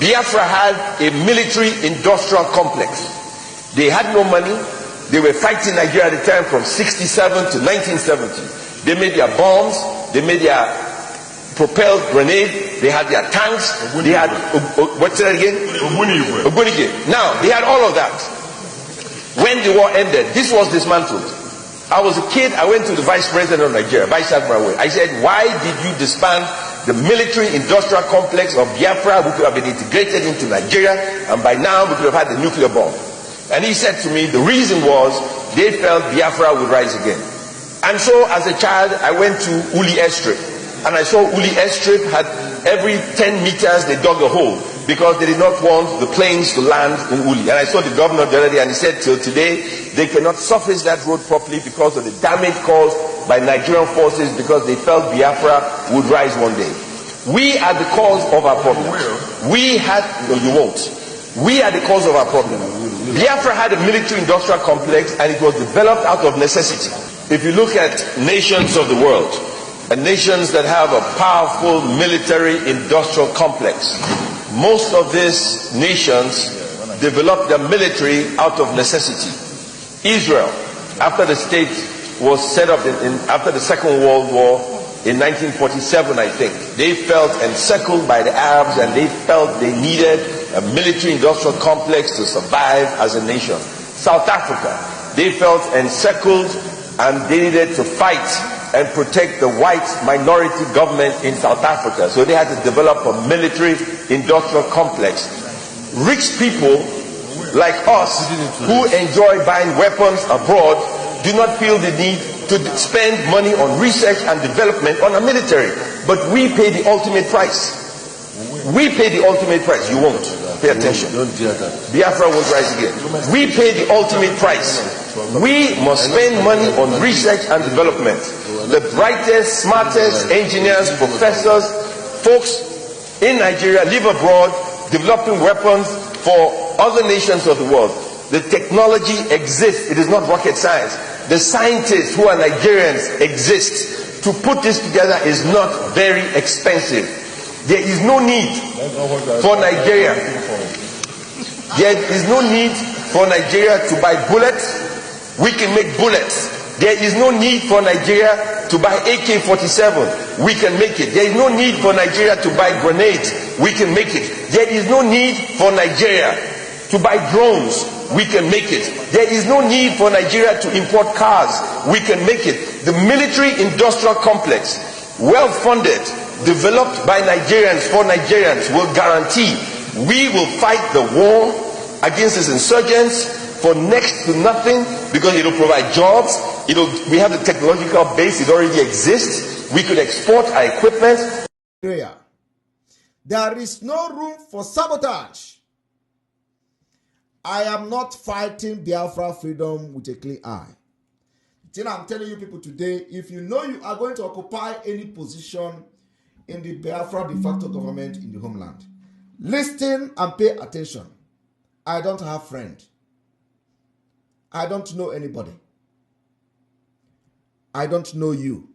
Biafra had a military-industrial complex. They had no money. They were fighting Nigeria at the time from 67 to 1970. They made their bombs. They made their propelled grenade. They had their tanks. They had, what's that again? Ogunige. Now, they had all of that. When the war ended, this was dismantled. I was a kid. I went to the vice president of Nigeria, Vice Admiral. I said, why did you disband the military-industrial complex of Biafra? We could have been integrated into Nigeria, and by now we could have had the nuclear bomb. And he said to me, the reason was they felt Biafra would rise again. And so as a child, I went to Uli Airstrip. And I saw Uli Airstrip had every 10 meters they dug a hole because they did not want the planes to land in Uli. And I saw the governor the other day and he said till today they cannot surface that road properly because of the damage caused by Nigerian forces because they felt Biafra would rise one day. We are the cause of our problem. We had, no you won't. We are the cause of our problem. Biafra had a military-industrial complex and it was developed out of necessity. If you look at nations of the world, and nations that have a powerful military-industrial complex, most of these nations developed their military out of necessity. Israel, after the state was set up after the Second World War in 1947, I think, they felt encircled by the Arabs and they felt they needed a military-industrial complex to survive as a nation. South Africa, they felt encircled and they needed to fight and protect the white minority government in South Africa. So they had to develop a military-industrial complex. Rich people like us who enjoy buying weapons abroad do not feel the need to spend money on research and development on a military. But we pay the ultimate price. We pay the ultimate price. You won't. Pay attention. Biafra won't rise again. We pay the ultimate price. We must spend money on research and development. The brightest, smartest engineers, professors, folks in Nigeria live abroad developing weapons for other nations of the world. The technology exists. It is not rocket science. The scientists who are Nigerians exist. To put this together is not very expensive. There is no need for Nigeria. There is no need for Nigeria to buy bullets. We can make bullets. There is no need for Nigeria to buy AK-47. We can make it. There is no need for Nigeria to buy grenades. We can make it. There is no need for Nigeria to buy drones. We can make it. There is no need for Nigeria to import cars. We can make it. The military-industrial complex, well-funded, developed by Nigerians for Nigerians, will guarantee we will fight the war against these insurgents for next to nothing because it will provide jobs. We have the technological base. It already exists. We could export our equipment. There is no room for sabotage. I am not fighting Biafra freedom with a clear eye. The thing I'm telling you people today, if you know you are going to occupy any position in the Biafra de facto government in the homeland, listen and pay attention. I don't have friends. I don't know anybody. I don't know you.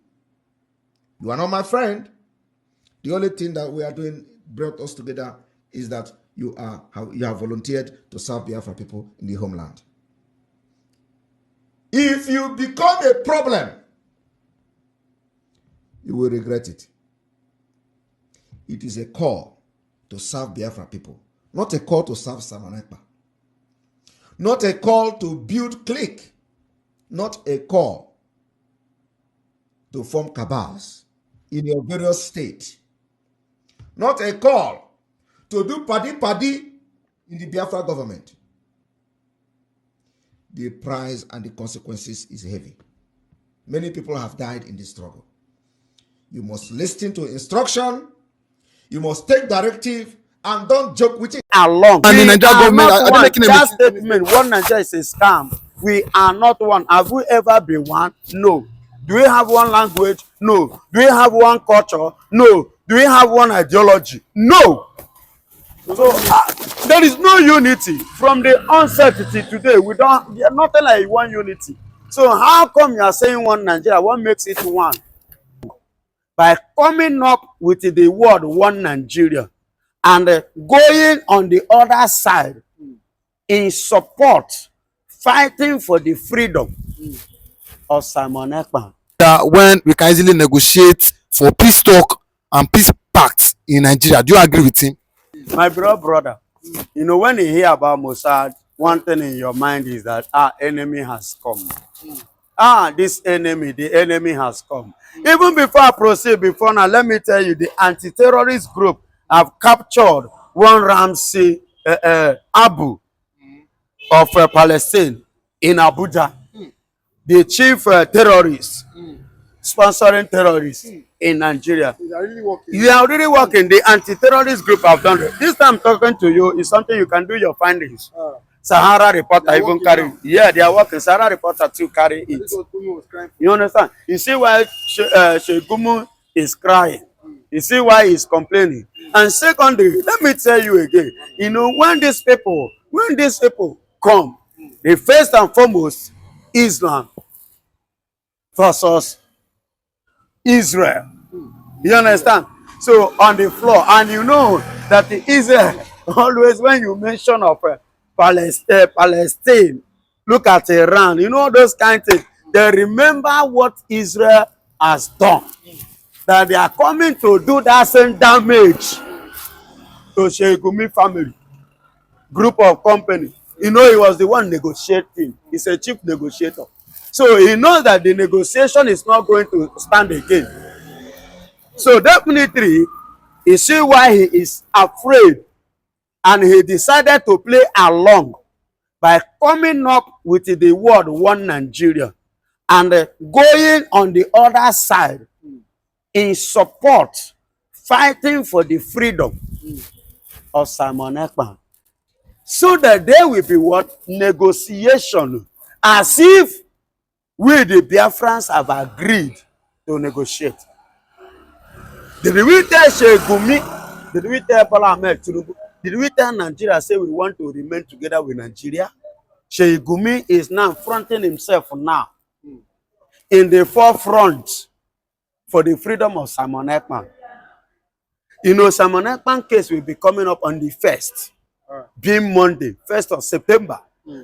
You are not my friend. The only thing that we are doing brought us together is that you have volunteered to serve Biafra people in the homeland. If you become a problem, you will regret it. It is a call to serve Biafra people, not a call to serve Samanekpa. Not a call to build clique, not a call to form cabals in your various states, not a call to do paddy in the Biafra government. The price and the consequences is heavy. Many people have died in this struggle. You must listen to instruction. You must take directive and don't joke with it. Along. And the Nigerian government are making that statement, one Nigeria is a scam. We are not one. Have we ever been one? No. Do we have one language? No. Do we have one culture? No. Do we have one ideology? No. So there is no unity from the onset to today. There's nothing like one unity. So how come you are saying one Nigeria? What makes it one? By coming up with the word one Nigeria and going on the other side in support, fighting for the freedom of Simon Ekpa. That when we can easily negotiate for peace talk and peace pact in Nigeria. Do you agree with him? My brother, you know, when you hear about Mossad, one thing in your mind is that our enemy has come. This enemy, the enemy has come. Even before I proceed, before now, let me tell you, the anti-terrorist group have captured one Ramsey Abu of Palestine in Abuja, the chief terrorist sponsoring terrorists in Nigeria. They are already working. The anti-terrorist group have done it. This time talking to you is something you can do your findings. Sahara Reporter even carry. Yeah, they are working. Sahara Reporter too carry it. You understand? You see why Shegumu is crying. You see why he's complaining. And secondly, let me tell you again. You know, when these people come, the first and foremost, Islam versus Israel. You understand? So on the floor, and you know that the Israel always, when you mention of Palestine, look at Iran, you know those kind of things. They remember what Israel has done. That they are coming to do that same damage to Sheikh family, group of company. You know, he was the one negotiating. He's a chief negotiator. So he knows that the negotiation is not going to stand again. So definitely, you see why he is afraid, and he decided to play along by coming up with the word one Nigeria and going on the other side in support, fighting for the freedom of Simon Ekpa. So that there will be what? Negotiation. As if we the Biafrans have agreed to negotiate. Did we tell Shegumi? Did we tell Bola Ahmed Tinubu? Did we tell Nigeria say we want to remain together with Nigeria? Shegumi is now fronting himself now in the forefront for the freedom of Simon Ekpa. You know, Simon Ekpa case will be coming up on the 1st, being Monday, 1st of September.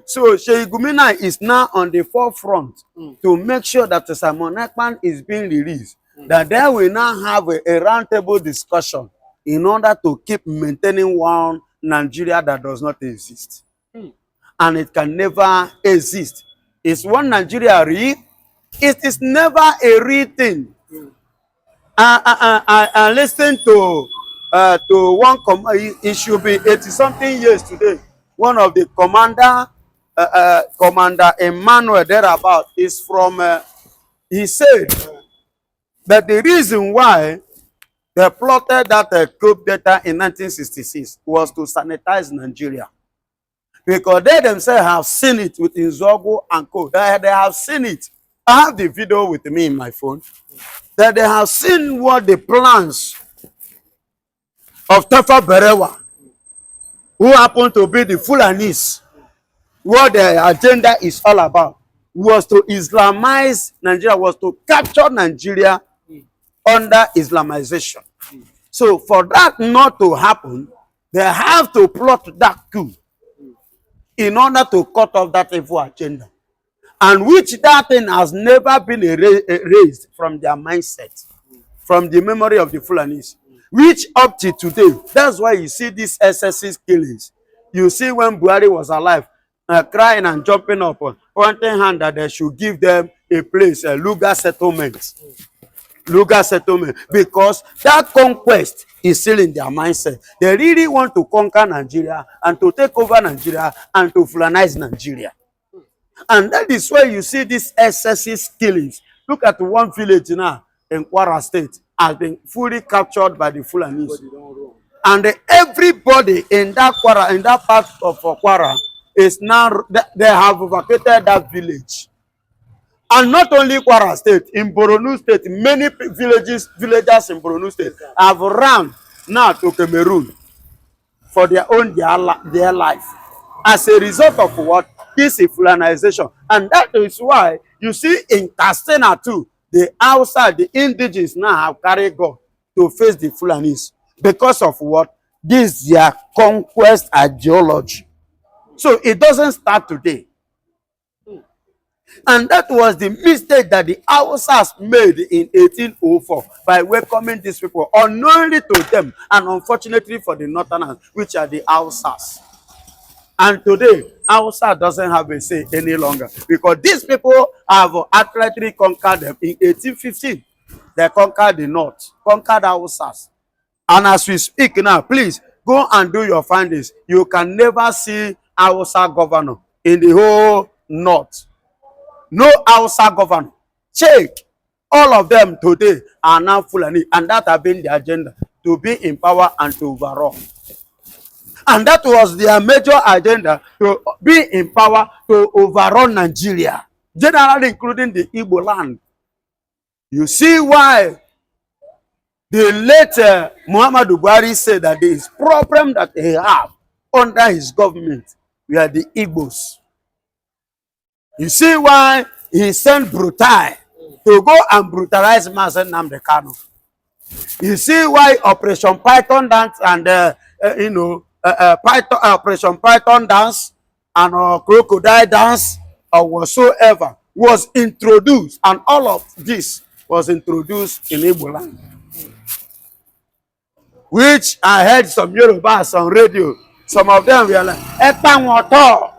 So Shegumi now is now on the forefront to make sure that Simon Ekpa is being released. That there will now have a roundtable discussion in order to keep maintaining one Nigeria that does not exist. And it can never exist. Is one Nigeria real? It is never a real thing. I listened to one, it should be 80-something years today. One of the Commander Emmanuel thereabout is from, he said that the reason why they plotted that coup d'etat in 1966 was to sanitize Nigeria. Because they themselves have seen it with Nzogu and co. They have seen it. I have the video with me in my phone. That they have seen what the plans of Tafa Berewa, who happen to be the Fulanis, what their agenda is all about, was to Islamize Nigeria, was to capture Nigeria under Islamization. So for that not to happen, they have to plot that coup in order to cut off that evil agenda. And which that thing has never been erased from their mindset, from the memory of the Fulanis, which up to today, that's why you see these SSC killings. You see when Buhari was alive, crying and jumping up, pointing hand that they should give them a place, a Luga settlement. Luga settlement, because that conquest is still in their mindset. They really want to conquer Nigeria and to take over Nigeria and to Fulanize Nigeria. And that is why you see these SSC killings. Look at one village now in Kwara State has been fully captured by the Fulanis. And everybody in that Kwara, in that part of Kwara, is now, they have evacuated that village. And not only Kwara State, in Borno State, many villagers in Borno State have run now to Cameroon for their own their life. As a result of what? This is Fulanization. And that is why you see in Castena too, the outside, the indigenous now have carried God to face the Fulanis. Because of what? this their conquest ideology. So it doesn't start today. And that was the mistake that the Hausas made in 1804 by welcoming these people unknowingly to them and unfortunately for the Northerners, which are the Hausas. And today, Hausa doesn't have a say any longer because these people have accurately conquered them in 1815. They conquered the North, conquered Hausas. And as we speak now, please go and do your findings. You can never see Hausa governor in the whole North. No Hausa governor. Check. All of them today are now Fulani, and that has been the agenda, to be in power and to overrun. And that was their major agenda, to be in power to overrun Nigeria, generally including the Igbo land. You see why the late Muhammadu Buhari said that there is problem that they have under his government were the Igbos. You see why he sent Brutai to go and brutalize Mazen Nnamdi Kanu. You see why Operation Python dance and Operation Python dance and crocodile dance or whatsoever was introduced, and all of this was introduced in Igbo land. Which I heard some Yorubas on radio. Some of them were like, Ekpan water,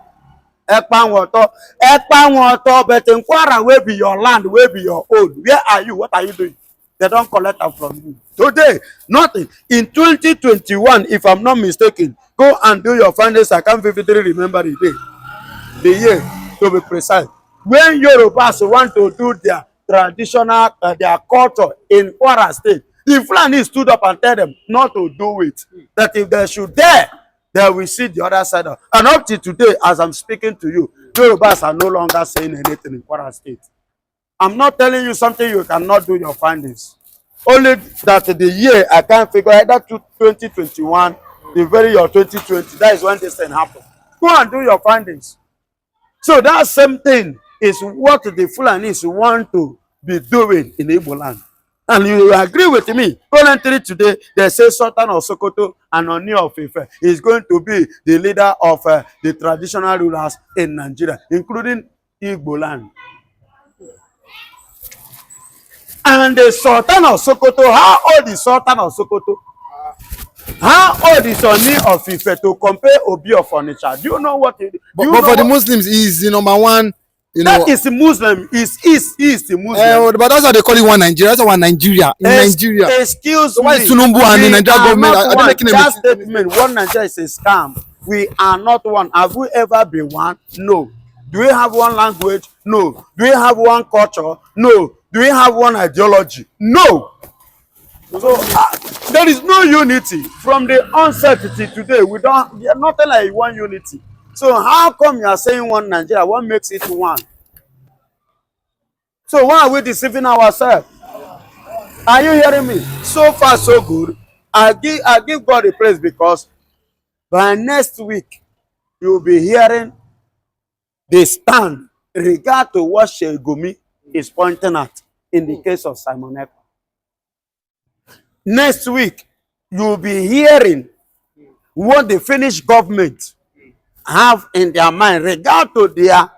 but in Kwara, where be your land, where be your own? Where are you? What are you doing? They don't collect them from you. Today, nothing. In 2021, if I'm not mistaken, go and do your findings. I can't vividly remember the day, the year, to be precise. When Yorubas want to do their traditional, their culture in Kwara State, the Fulani stood up and tell them not to do it. That if they should dare, they will see the other side of. And up to today, as I'm speaking to you, Yorubas are no longer saying anything in Kwara State. I'm not telling you something you cannot do your findings. Only that the year I can't figure either 2021, the very year 2020, that is when this thing happened. Go and do your findings. So that same thing is what the Fulanis want to be doing in Igbo land. And you agree with me. Currently today, they say Sultan of Sokoto and Oni of Ife is going to be the leader of the traditional rulers in Nigeria, including Igbo land. And the Sultan of Sokoto, how old is Sultan of Sokoto? How old is Oni of Ife to compare Obi of Onitsha? Do you know what? But for the Muslims, he's the number one. That is the Muslim. Is the Muslim. But that's how they call it one Nigeria. That's one Nigeria. In Nigeria. Excuse me. Why is Tinubu and the Nigerian government? Are they making that statement? One Nigeria is a scam. We are not one. Have we ever been one? No. Do we have one language? No. Do we have one culture? No. Do we have one ideology? No. So there is no unity from the onset to today. We don't. There's nothing like one unity. So how come you are saying one Nigeria? What makes it one? So why are we deceiving ourselves? Are you hearing me? So far, so good. I give God a praise because by next week you will be hearing the stand in regard to what Shegumi is pointing at in the case of Simon Ekpa. Next week you will be hearing what the Finnish government have in their mind regard to their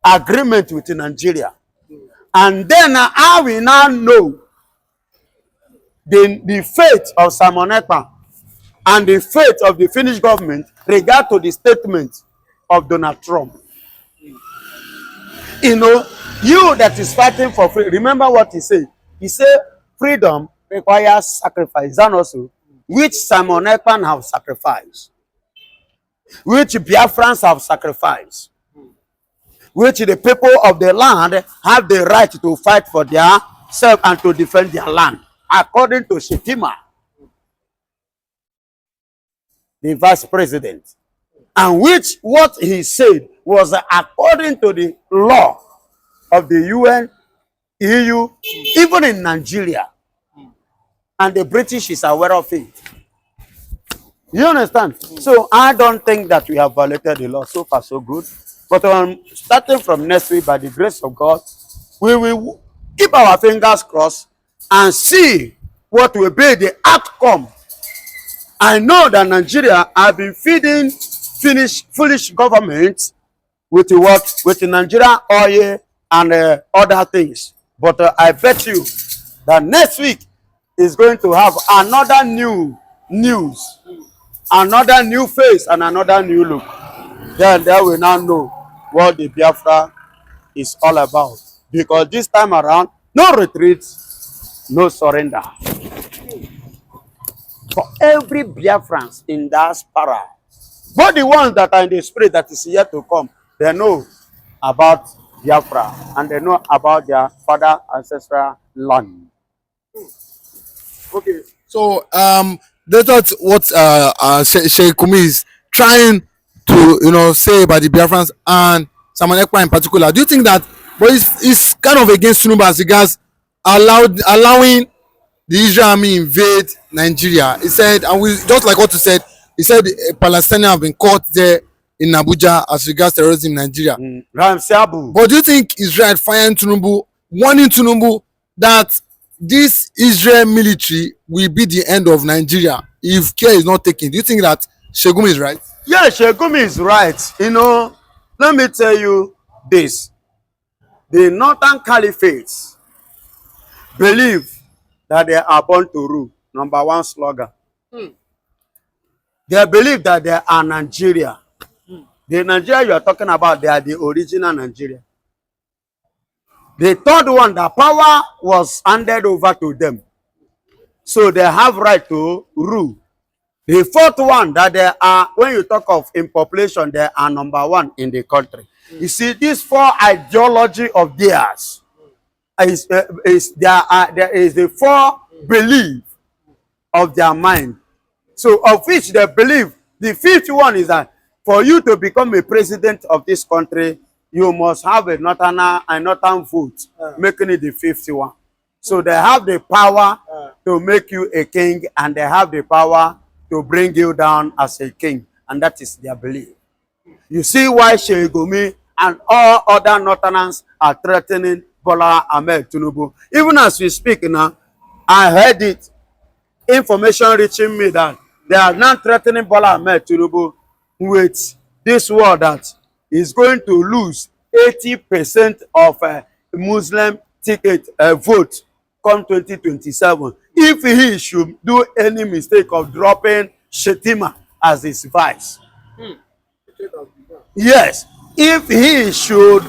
agreement with Nigeria. And then I will now know the fate of Simon Ekpa and the fate of the Finnish government regard to the statement of Donald Trump. You know, you that is fighting for freedom, remember what he said. He said freedom requires sacrifice. And also, which Simon Ekpa have sacrificed, which Biafrans have sacrificed, which the people of the land have the right to fight for their self and to defend their land, according to Shetima, the vice president, and which what he said was according to the law of the UN, EU, even in Nigeria, and the British is aware of it. You understand? So I don't think that we have violated the law. So far, so good. But starting from next week, by the grace of God, we will keep our fingers crossed and see what will be the outcome I know that Nigeria have been feeding foolish government with the what? With the Nigeria oil and other things. But I bet you that next week is going to have another new news, another new face, and another new look. Then they will now know what the Biafra is all about. Because this time around, no retreat, no surrender. For every Biafrans in diaspora, both the ones that are in the spirit that is yet to come, they know about Biafra and they know about their father ancestral land. Okay, so that's what Sheikh Kumi is trying to say about the Biafrans and Simon Ekpa in particular. Do you think that, but it's kind of against Tinubu as regards allowing the Israel army invade Nigeria? He said, and we just like what you said, he said Palestinians have been caught there in Abuja as regards terrorism in Nigeria. But do you think Israel firing Tinubu, warning Tinubu that this Israel military will be the end of Nigeria if care is not taken? Do you think that Shegumi is right? Yeah, Shegumi is right. Let me tell you this. The Northern Caliphates believe that they are born to rule. Number one slogan. They believe that they are Nigeria. The Nigeria you are talking about, they are the original Nigeria. The third one, the power was handed over to them. So they have right to rule. The fourth one, that they are, when you talk of in population, they are number one in the country. You see, this four ideology of theirs there is the four belief of their mind. So of which they believe, the fifth one is that for you to become a president of this country, you must have a northern vote, making it the fifth one. So they have the power to make you a king, and they have the power to bring you down as a king, and that is their belief. You see why Shegumi and all other northerners are threatening Bola Ahmed Tinubu. Even as we speak now, I heard it, information reaching me that they are now threatening Bola Ahmed Tinubu with this word that is going to lose 80% of Muslim ticket vote come 2027 if he should do any mistake of dropping Shetima as his vice. Yes, if he should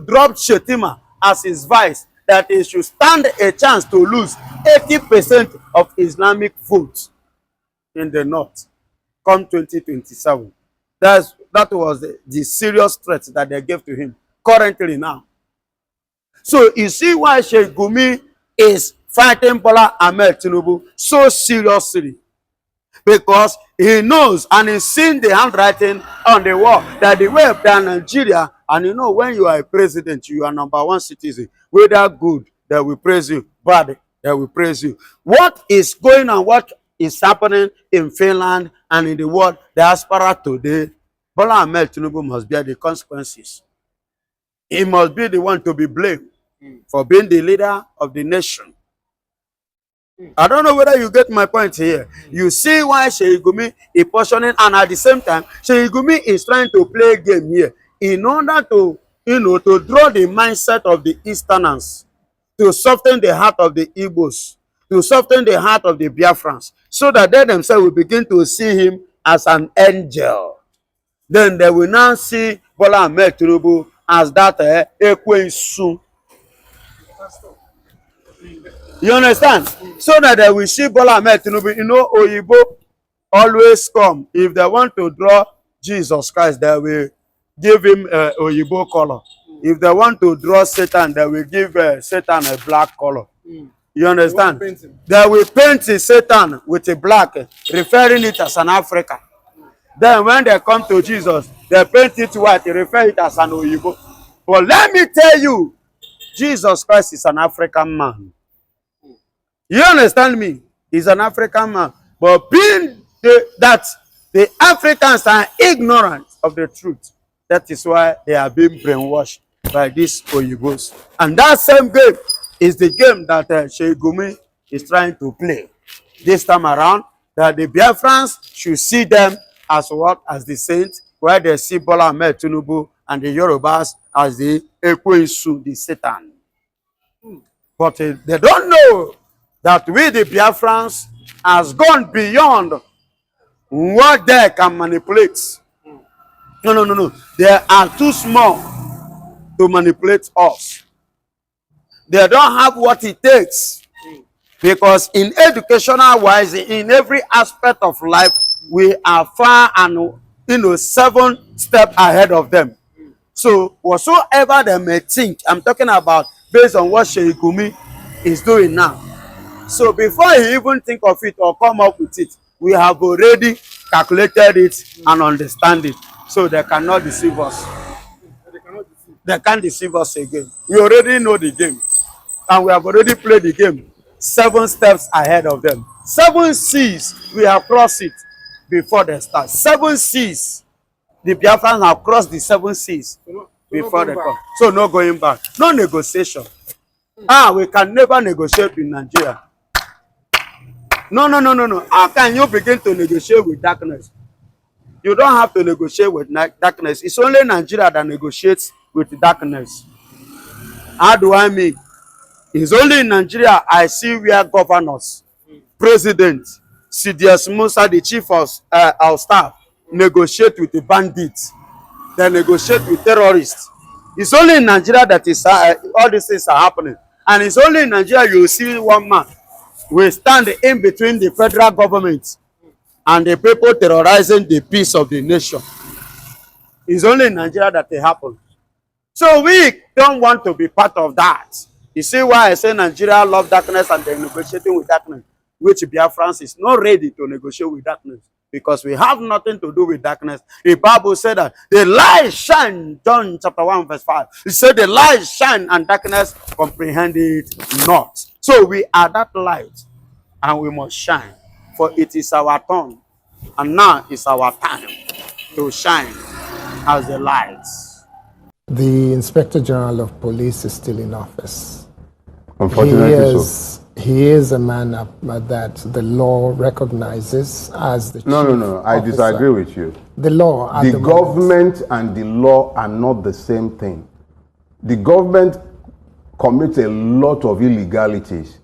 drop Shetima as his vice, that he should stand a chance to lose 80% of Islamic votes in the north come 2027. That was the serious threat that they gave to him currently now. So you see why Sheikh Gumi is fighting Bola Ahmed Tinubu so seriously, because he knows and he's seen the handwriting on the wall that the way of Nigeria, and when you are a president, you are number one citizen. Whether good, they will praise you. Bad, they will praise you. What is going on? What is happening in Finland and in the world diaspora today? Bola Ahmed Tinubu must bear the consequences. He must be the one to be blamed for being the leader of the nation. I don't know whether you get my point here. You see why Sheikh Gumi is portioning, and at the same time, Sheikh Gumi is trying to play a game here in order to, to draw the mindset of the Easterners, to soften the heart of the Igbos, to soften the heart of the Biafrans, so that they themselves will begin to see him as an angel. Then they will now see Bola Ahmed Tinubu as that Ekwensu. You understand? So that they will see Bola Ahmed Tinubu. Oyibo always come. If they want to draw Jesus Christ, they will give him Oyibo color. If they want to draw Satan, they will give Satan a black color. You understand? They will paint Satan with a black, referring it as an African. Then when they come to Jesus, they paint it white, refer it as an Oyibo. But let me tell you, Jesus Christ is an African man. You understand me? He's an African man. But being that the Africans are ignorant of the truth, that is why they are being brainwashed by these Oyibos. And that same game is the game that Sheikh Gumi is trying to play this time around, that the Biafrans should see them as what? As the saints, where they see Bola Ahmed Tinubu and the Yorubas as the Ekwensu, the Satan. But they don't know that we, the Biafrans, has gone beyond what they can manipulate. No. They are too small to manipulate us. They don't have what it takes. Because in educational wise, in every aspect of life, we are far and 7 steps ahead of them. So whatsoever they may think, I'm talking about based on what Sheikh Gumi is doing now. So before he even think of it or come up with it, we have already calculated it and understand it. So they cannot deceive us. They can't deceive us again. We already know the game. And we have already played the game 7 steps ahead of them. 7 seas, we have crossed it before they start. 7 seas. The Biafrans have crossed the 7 seas before they come. So no going back. No negotiation. We can never negotiate with Nigeria. No. How can you begin to negotiate with darkness? You don't have to negotiate with darkness. It's only Nigeria that negotiates with darkness. How do I mean? It's only in Nigeria I see where governors, president, CDS Musa, the chief of our staff, negotiate with the bandits. They negotiate with terrorists. It's only in Nigeria that is all these things are happening. And it's only in Nigeria you will see one man will stand in between the federal government and the people terrorizing the peace of the nation. It's only in Nigeria that it happens. So we don't want to be part of that. You see why I say Nigeria love darkness and they're negotiating with darkness, which Biafrans is not ready to negotiate with darkness because we have nothing to do with darkness. The Bible said that the light shine, John chapter 1 verse 5. It said the light shine and darkness comprehend it not. So we are that light and we must shine, for it is our turn and now is our time to shine as the lights. The Inspector General of Police is still in office. Unfortunately so. He is a man that the law recognizes as the chief No. I officer. disagree with you. The law. The government and the law are not the same thing. The government commits a lot of illegalities,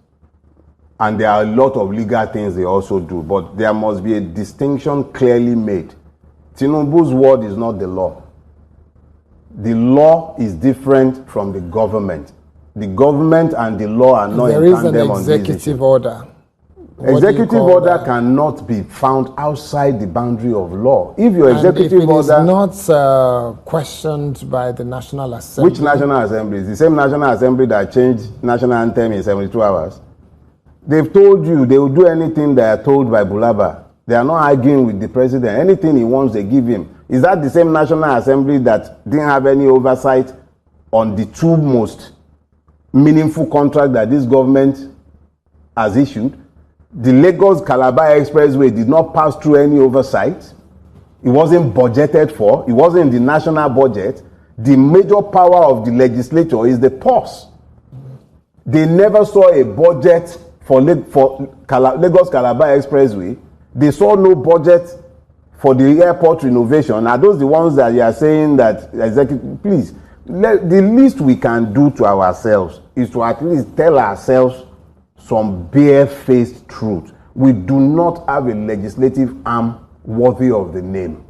and there are a lot of legal things they also do. But there must be a distinction clearly made. Tinubu's word is not the law. The law is different from the government. The government and the law are not in tandem on this issue. There is an executive order. Executive order cannot be found outside the boundary of law. If your executive order is not questioned by the National Assembly. Which National Assembly? It's the same National Assembly that changed national anthem in 72 hours. They've told you they will do anything they are told by Bulaba. They are not arguing with the president. Anything he wants, they give him. Is that the same National Assembly that didn't have any oversight on the 2 most meaningful contracts that this government has issued? The Lagos-Calabar Expressway did not pass through any oversight. It wasn't budgeted for. It wasn't in the national budget. The major power of the legislature is the purse. They never saw a budget for Lagos-Calabar Expressway. They saw no budget for the airport renovation. Are those the ones that you are saying that executive? Please, the least we can do to ourselves is to at least tell ourselves some bare-faced truth. We do not have a legislative arm worthy of the name.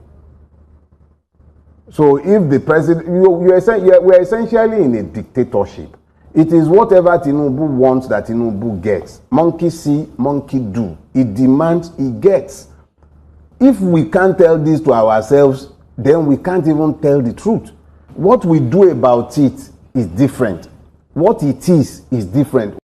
So if the president, we're essentially in a dictatorship. It is whatever Tinubu wants that Tinubu gets. Monkey see, monkey do. He demands, he gets. If we can't tell this to ourselves, then we can't even tell the truth. What we do about it is different. What it is different.